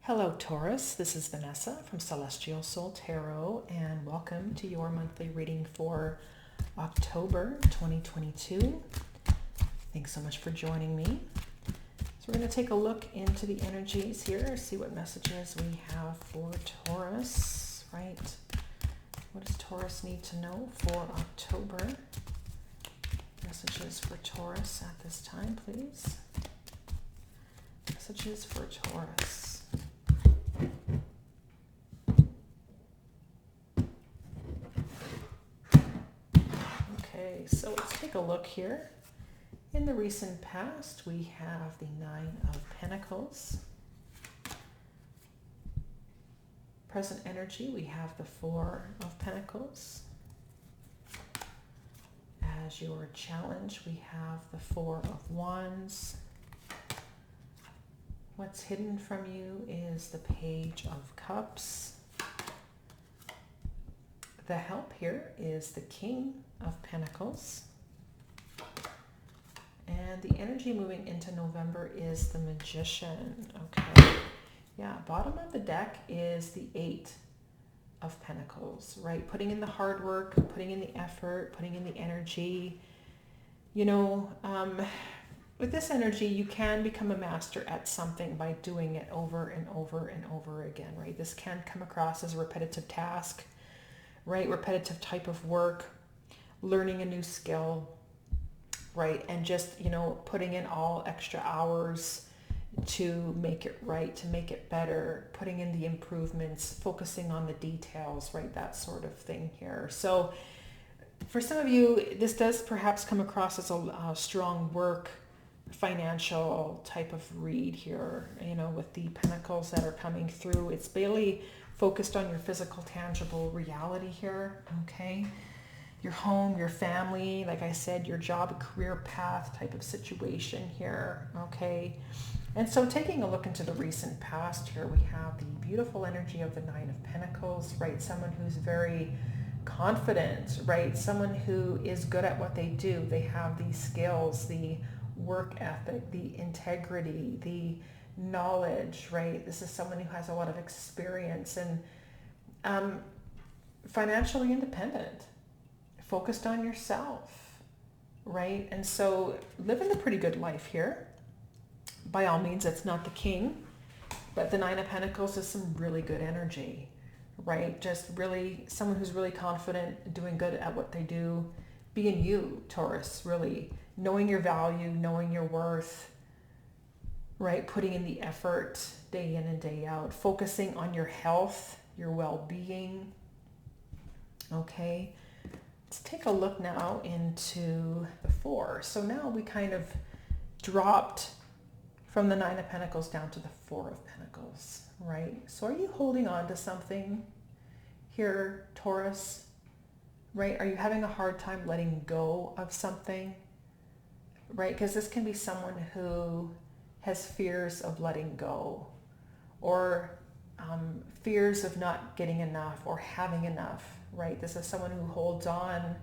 Hello, Taurus. This is Vanessa from Celestial Soul Tarot, and welcome to your monthly reading for October 2022. Thanks so much for joining me. So we're going to take a look into the energies here, see what messages we have for Taurus, right? What does Taurus need to know for October? Messages for Taurus at this time, please. Messages for Taurus. Okay, so let's take a look here. In the recent past, we have the Nine of Pentacles. Present energy, we have the Four of Pentacles. As your challenge, we have the Four of Wands. What's hidden from you is the Page of Cups. The help here is the King of Pentacles. And the energy moving into November is the Magician. Okay. Yeah, bottom of the deck is the Eight of Pentacles, right? Putting in the hard work, putting in the effort, putting in the energy. You know, with this energy, you can become a master at something by doing it over and over and over again, right? This can come across as a repetitive task, right? Repetitive type of work, learning a new skill, right? And just, you know, putting in all extra hours to make it right, to make it better, putting in the improvements, focusing on the details, right? That sort of thing here. So for some of you, this does perhaps come across as a strong work, financial type of read here, you know, with the pentacles that are coming through. It's barely focused on your physical, tangible reality here, okay? Your home, your family, like I said, your job, career path type of situation here, okay? And so taking a look into the recent past here, we have the beautiful energy of the Nine of Pentacles, right? Someone who's very confident, right? Someone who is good at what they do. They have these skills, the work ethic, the integrity, the knowledge, right? This is someone who has a lot of experience and financially independent, focused on yourself, right? And so living a pretty good life here. By all means, it's not the king, but the Nine of Pentacles is some really good energy, right? Just really someone who's really confident, doing good at what they do, being you, Taurus, really knowing your value, knowing your worth, right? Putting in the effort day in and day out, focusing on your health, your well-being, okay? Let's take a look now into the Four. So now we kind of dropped from the Nine of Pentacles down to the Four of Pentacles, right? So are you holding on to something here, Taurus, right? Are you having a hard time letting go of something, right? Because this can be someone who has fears of letting go, or fears of not getting enough or having enough, right? This is someone who holds on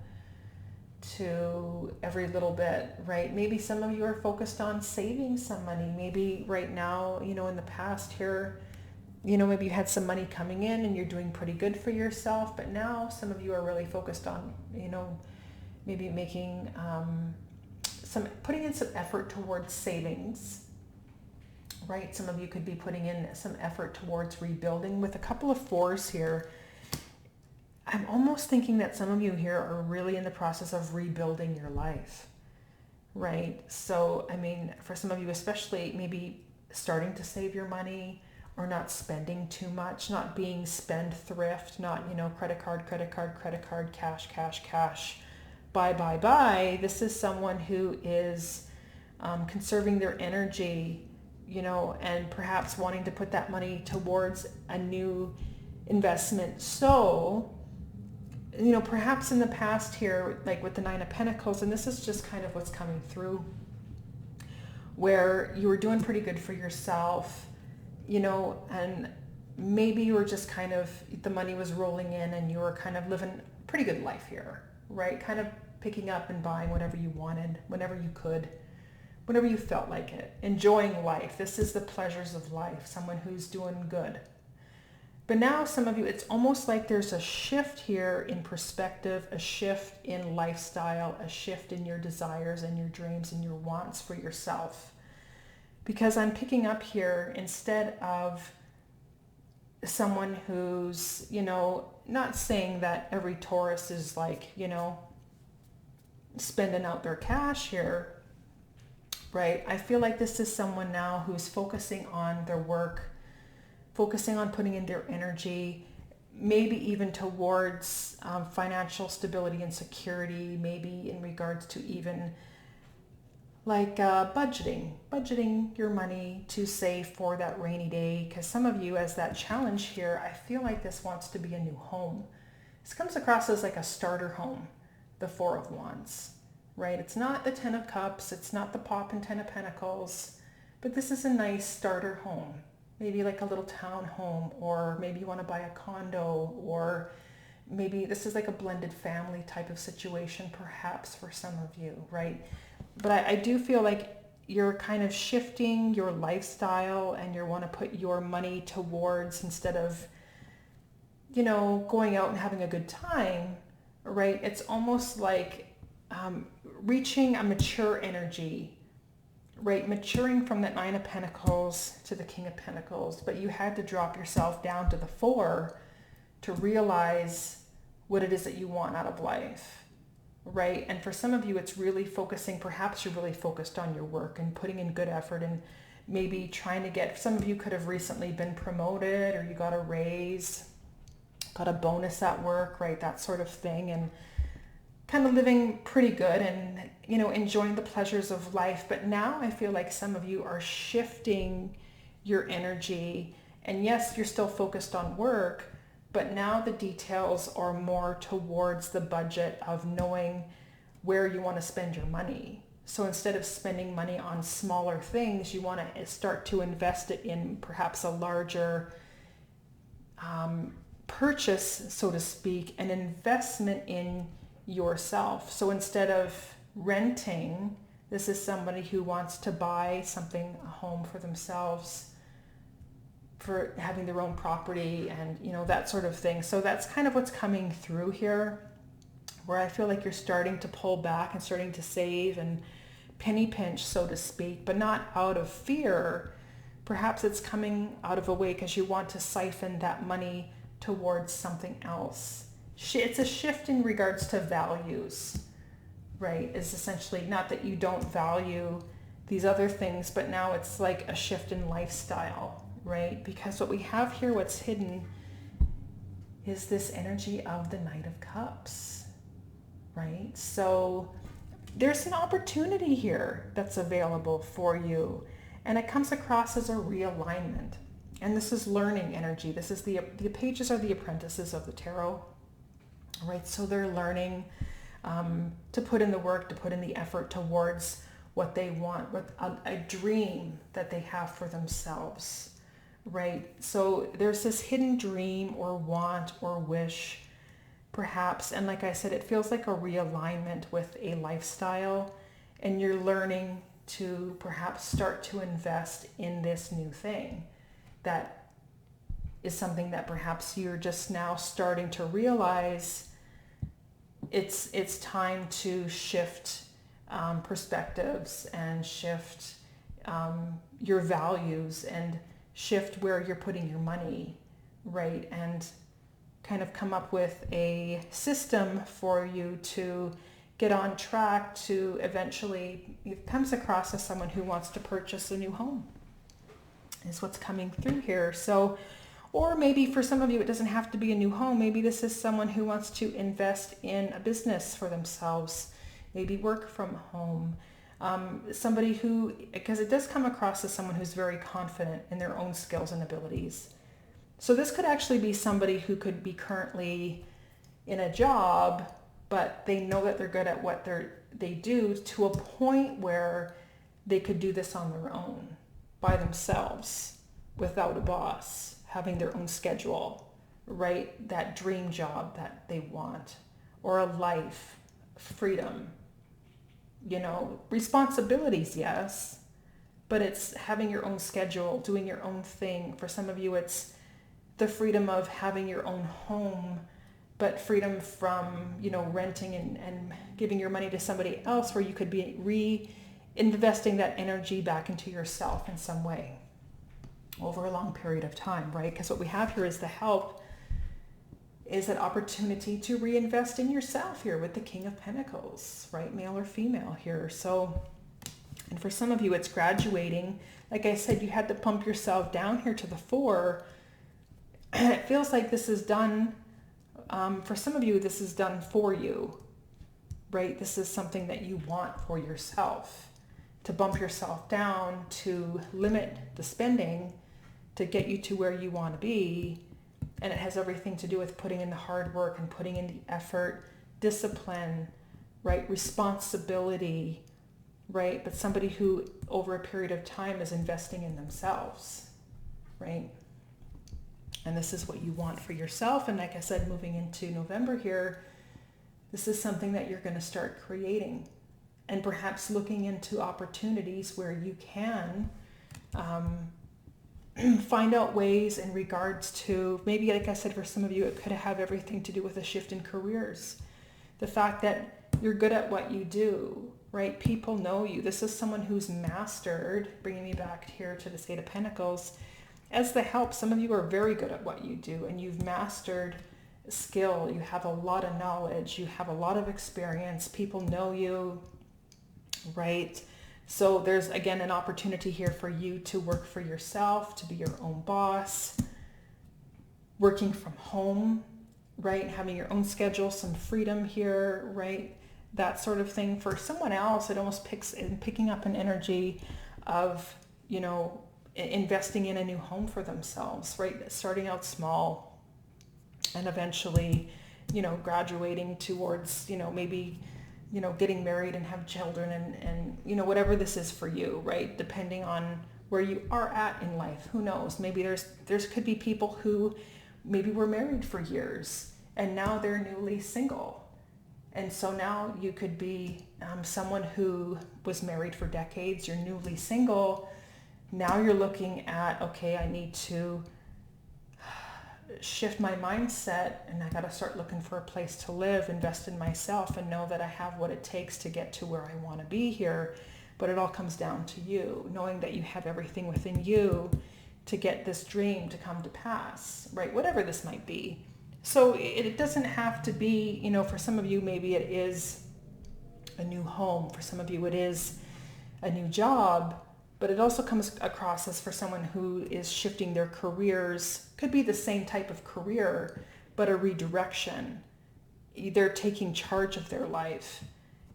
to every little bit, right? Maybe some of you are focused on saving some money. Maybe right now, you know, in the past here, you know, maybe you had some money coming in and you're doing pretty good for yourself, but now some of you are really focused on, you know, maybe making putting in some effort towards savings, right? Some of you could be putting in some effort towards rebuilding. With a couple of fours here, I'm almost thinking that some of you here are really in the process of rebuilding your life, right? So, I mean, for some of you especially, maybe starting to save your money or not spending too much, not being spendthrift, not, you know, credit card, cash, buy. This is someone who is conserving their energy, you know, and perhaps wanting to put that money towards a new investment. So, you know, perhaps in the past here, like with the Nine of Pentacles, and this is just kind of what's coming through, where you were doing pretty good for yourself, you know, and maybe you were just kind of, the money was rolling in and you were kind of living a pretty good life here, right? Kind of picking up and buying whatever you wanted, whenever you could, whenever you felt like it. Enjoying life. This is the pleasures of life. Someone who's doing good. But now some of you, it's almost like there's a shift here in perspective, a shift in lifestyle, a shift in your desires and your dreams and your wants for yourself. Because I'm picking up here, instead of someone who's, not saying that every Taurus is like, spending out their cash here, right? I feel like this is someone now who's focusing on their work, focusing on putting in their energy, maybe even towards financial stability and security, maybe in regards to even like budgeting your money to save for that rainy day. Because some of you, as that challenge here, I feel like this wants to be a new home. This comes across as like a starter home, the Four of Wands, right? It's not the Ten of Cups, it's not the Pop and Ten of Pentacles, but this is a nice starter home. Maybe like a little town home, or maybe you want to buy a condo, or maybe this is like a blended family type of situation, perhaps for some of you, right? But I do feel like you're kind of shifting your lifestyle, and you want to put your money towards, instead of, going out and having a good time, right? It's almost like reaching a mature energy, right? Maturing from that Nine of Pentacles to the King of Pentacles. But you had to drop yourself down to the Four to realize what it is that you want out of life. Right? And for some of you, it's really focusing, perhaps you're really focused on your work and putting in good effort, and maybe trying to get, some of you could have recently been promoted, or you got a raise, got a bonus at work, right? That sort of thing. And kind of living pretty good and, enjoying the pleasures of life. But now I feel like some of you are shifting your energy, and yes, you're still focused on work, but now the details are more towards the budget of knowing where you want to spend your money. So instead of spending money on smaller things, you want to start to invest it in perhaps a larger purchase, so to speak, an investment in yourself. So instead of renting, this is somebody who wants to buy something, a home for themselves, for having their own property, and that sort of thing. So that's kind of what's coming through here, where I feel like you're starting to pull back and starting to save and penny pinch, so to speak, but not out of fear. Perhaps it's coming out of a way because you want to siphon that money towards something else. It's a shift in regards to values, right? It's essentially not that you don't value these other things, but now it's like a shift in lifestyle, right? Because what we have here, what's hidden, is this energy of the Knight of Cups, right? So there's an opportunity here that's available for you, and it comes across as a realignment. And this is learning energy. This is the pages are the apprentices of the tarot, right? So they're learning to put in the work, to put in the effort towards what they want, what a dream that they have for themselves. Right? So there's this hidden dream or want or wish, perhaps. And like I said, it feels like a realignment with a lifestyle, and you're learning to perhaps start to invest in this new thing. That is something that perhaps you're just now starting to realize it's time to shift perspectives, and shift your values, and shift where you're putting your money, right? And kind of come up with a system for you to get on track to eventually, it comes across as someone who wants to purchase a new home, is what's coming through here. So, or maybe for some of you, it doesn't have to be a new home. Maybe this is someone who wants to invest in a business for themselves, maybe work from home. Somebody who, because it does come across as someone who's very confident in their own skills and abilities. So this could actually be somebody who could be currently in a job, but they know that they're good at what they do, to a point where they could do this on their own, by themselves, without a boss, having their own schedule, right? That dream job that they want, or a life, freedom, responsibilities, yes, but it's having your own schedule, doing your own thing. For some of you, it's the freedom of having your own home, but freedom from, renting and giving your money to somebody else, where you could be reinvesting that energy back into yourself in some way over a long period of time, right? Because what we have here is the help, is an opportunity to reinvest in yourself here with the King of Pentacles, right? Male or female here. So, and for some of you, it's graduating. Like I said, you had to pump yourself down here to the 4. And it feels like this is done. For some of you, this is done for you, right? This is something that you want for yourself, to bump yourself down, to limit the spending, to get you to where you want to be. And it has everything to do with putting in the hard work and putting in the effort, discipline, right? Responsibility, right? But somebody who over a period of time is investing in themselves, right? And this is what you want for yourself. And like I said, moving into November here, this is something that you're going to start creating, and perhaps looking into opportunities where you can find out ways in regards to, maybe like I said, for some of you, it could have everything to do with a shift in careers. The fact that you're good at what you do, right? People know you. This is someone who's mastered, bringing me back here to the 8 of Pentacles. As the help, some of you are very good at what you do, and you've mastered skill. You have a lot of knowledge. You have a lot of experience. People know you, right? So there's, again, an opportunity here for you to work for yourself, to be your own boss, working from home, right? Having your own schedule, some freedom here, right? That sort of thing. For someone else, it almost picking up an energy of, investing in a new home for themselves, right? Starting out small and eventually, graduating towards, maybe getting married and have children and whatever this is for you, right? Depending on where you are at in life. Who knows? Maybe there's could be people who maybe were married for years and now they're newly single. And so now you could be someone who was married for decades, you're newly single. Now you're looking at, okay, I need to shift my mindset, and I got to start looking for a place to live, invest in myself, and know that I have what it takes to get to where I want to be here. But it all comes down to you, knowing that you have everything within you to get this dream to come to pass, right? Whatever this might be. So it doesn't have to be, for some of you, maybe it is a new home. For some of you, it is a new job. But it also comes across as for someone who is shifting their careers, could be the same type of career, but a redirection. Either taking charge of their life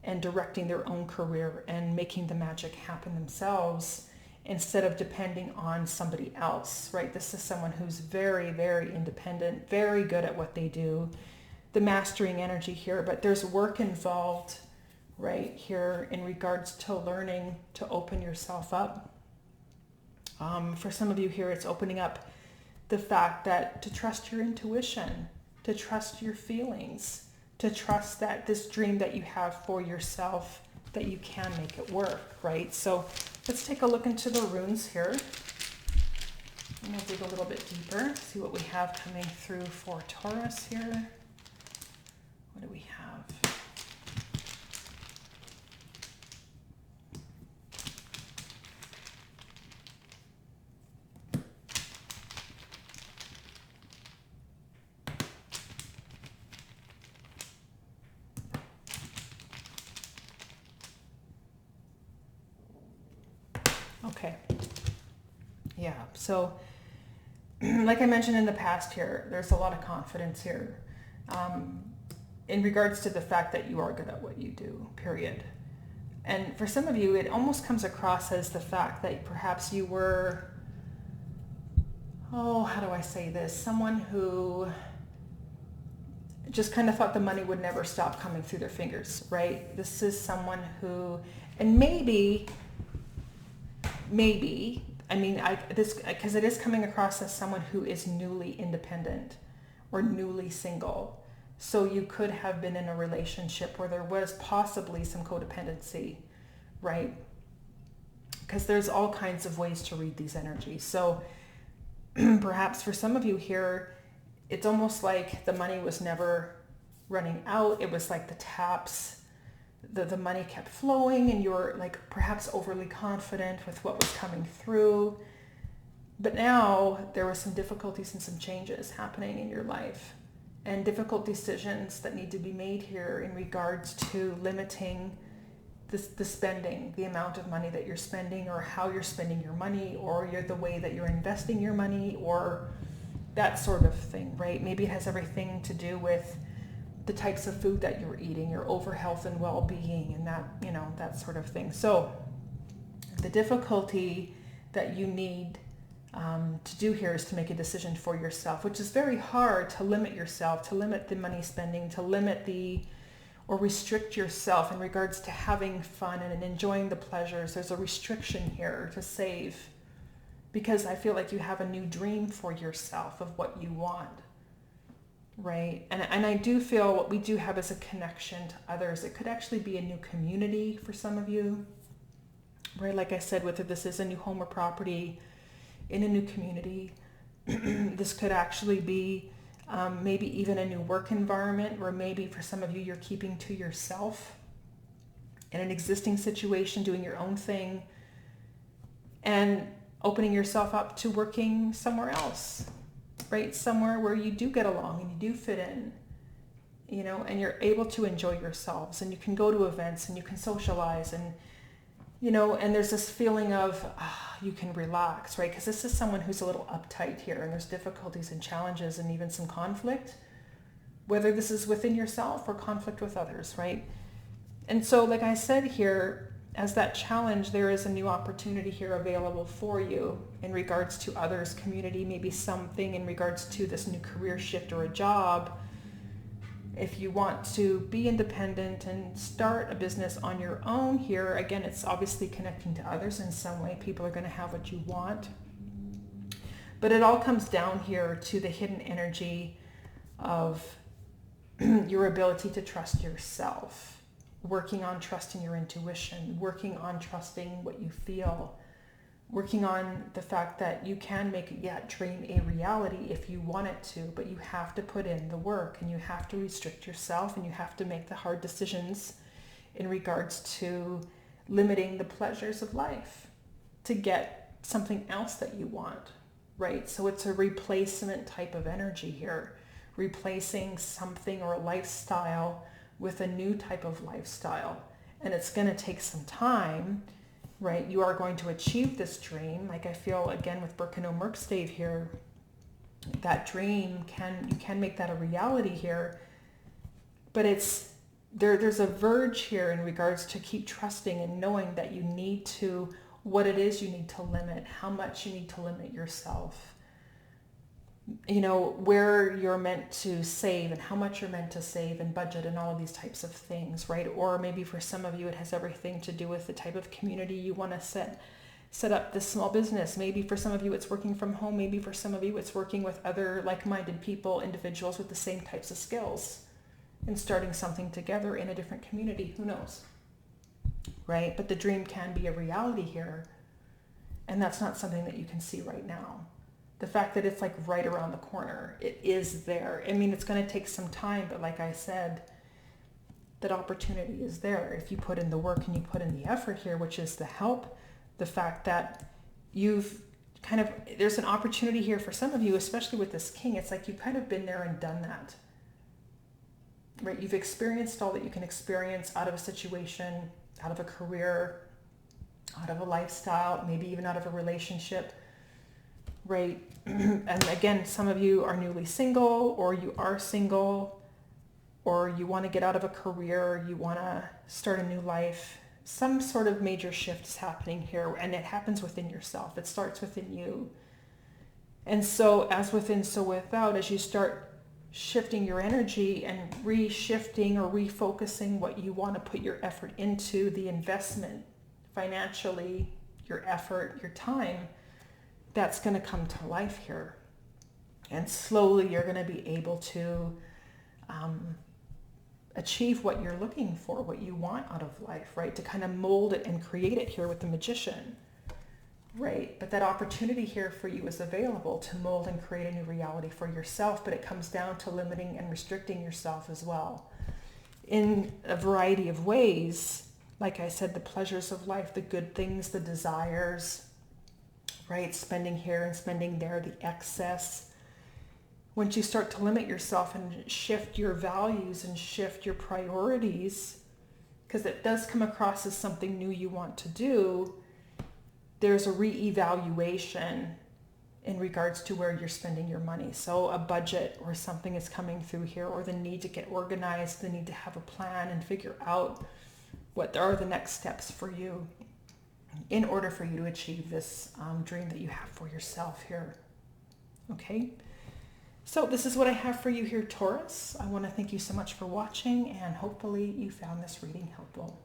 and directing their own career and making the magic happen themselves instead of depending on somebody else, right? This is someone who's very, very independent, very good at what they do, the mastering energy here, but there's work involved right here in regards to learning to open yourself up. For some of you here, it's opening up the fact that to trust your intuition, to trust your feelings, to trust that this dream that you have for yourself, that you can make it work, right? So let's take a look into the runes here. I'm going to dig a little bit deeper, see what we have coming through for Taurus here. What do we have? Okay. Yeah. So like I mentioned in the past here, there's a lot of confidence here in regards to the fact that you are good at what you do, period. And for some of you, it almost comes across as the fact that perhaps you were, how do I say this? Someone who just kind of thought the money would never stop coming through their fingers, right? This is someone who, and maybe, because it is coming across as someone who is newly independent or newly single. So you could have been in a relationship where there was possibly some codependency, right? Because there's all kinds of ways to read these energies. So perhaps for some of you here, it's almost like the money was never running out. It was like the taps, the money kept flowing, and you were like perhaps overly confident with what was coming through. But now there were some difficulties and some changes happening in your life, and difficult decisions that need to be made here in regards to limiting the spending, the amount of money that you're spending, or how you're spending your money, or the way that you're investing your money, or that sort of thing, right? Maybe it has everything to do with the types of food that you're eating, your over health and well-being, and that, that sort of thing. So the difficulty that you need to do here is to make a decision for yourself, which is very hard, to limit yourself, to limit the money spending, to limit or restrict yourself in regards to having fun and enjoying the pleasures. There's a restriction here to save, because I feel like you have a new dream for yourself of what you want, right? And I do feel what we do have is a connection to others. It could actually be a new community for some of you, right? Like I said, whether this is a new home or property in a new community, this could actually be maybe even a new work environment, where maybe for some of you, you're keeping to yourself in an existing situation, doing your own thing, and opening yourself up to working somewhere else, right? Somewhere where you do get along and you do fit in, and you're able to enjoy yourselves, and you can go to events and you can socialize, and and there's this feeling of you can relax, right? Because this is someone who's a little uptight here, and there's difficulties and challenges and even some conflict, whether this is within yourself or conflict with others, right? And so, like I said here, as that challenge, there is a new opportunity here available for you in regards to others, community, maybe something in regards to this new career shift or a job. If you want to be independent and start a business on your own here, again, it's obviously connecting to others in some way. People are going to have what you want. But it all comes down here to the hidden energy of your ability to trust yourself, working on trusting your intuition, working on trusting what you feel, working on the fact that you can make that dream a reality if you want it to, but you have to put in the work, and you have to restrict yourself, and you have to make the hard decisions in regards to limiting the pleasures of life to get something else that you want, right? So it's a replacement type of energy here, replacing something or a lifestyle with a new type of lifestyle. And it's going to take some time, right? You are going to achieve this dream. Like I feel, again, with Birkenau Merkstave here, that dream you can make that a reality here, but there's a verge here in regards to keep trusting and knowing that you need to, what it is you need to limit, how much you need to limit yourself, where you're meant to save and how much you're meant to save and budget and all of these types of things, right? Or maybe for some of you, it has everything to do with the type of community you want to set up this small business. Maybe for some of you, it's working from home. Maybe for some of you, it's working with other like-minded people, individuals with the same types of skills, and starting something together in a different community. Who knows, right? But the dream can be a reality here, and that's not something that you can see right now. The fact that it's like right around the corner, it is there. I mean, it's going to take some time, but like I said, that opportunity is there if you put in the work and you put in the effort here, which is the help, the fact that there's an opportunity here for some of you, especially with this king. It's like you've kind of been there and done that, right? You've experienced all that you can experience out of a situation, out of a career, out of a lifestyle, maybe even out of a relationship, right? And again, some of you are newly single, or you are single, or you want to get out of a career, you want to start a new life. Some sort of major shift is happening here, and it happens within yourself. It starts within you. And so as within, so without, as you start shifting your energy and reshifting or refocusing what you want to put your effort into, the investment financially, your effort, your time, that's going to come to life here. And slowly you're going to be able to achieve what you're looking for, what you want out of life, right? To kind of mold it and create it here with the Magician, right? But that opportunity here for you is available to mold and create a new reality for yourself, but it comes down to limiting and restricting yourself as well in a variety of ways. Like I said, the pleasures of life, the good things, the desires, right? Spending here and spending there, the excess. Once you start to limit yourself and shift your values and shift your priorities, because it does come across as something new you want to do, there's a reevaluation in regards to where you're spending your money. So a budget or something is coming through here, or the need to get organized, the need to have a plan and figure out what are the next steps for you in order for you to achieve this dream that you have for yourself here. Okay? So this is what I have for you here, Taurus. I want to thank you so much for watching, and hopefully you found this reading helpful.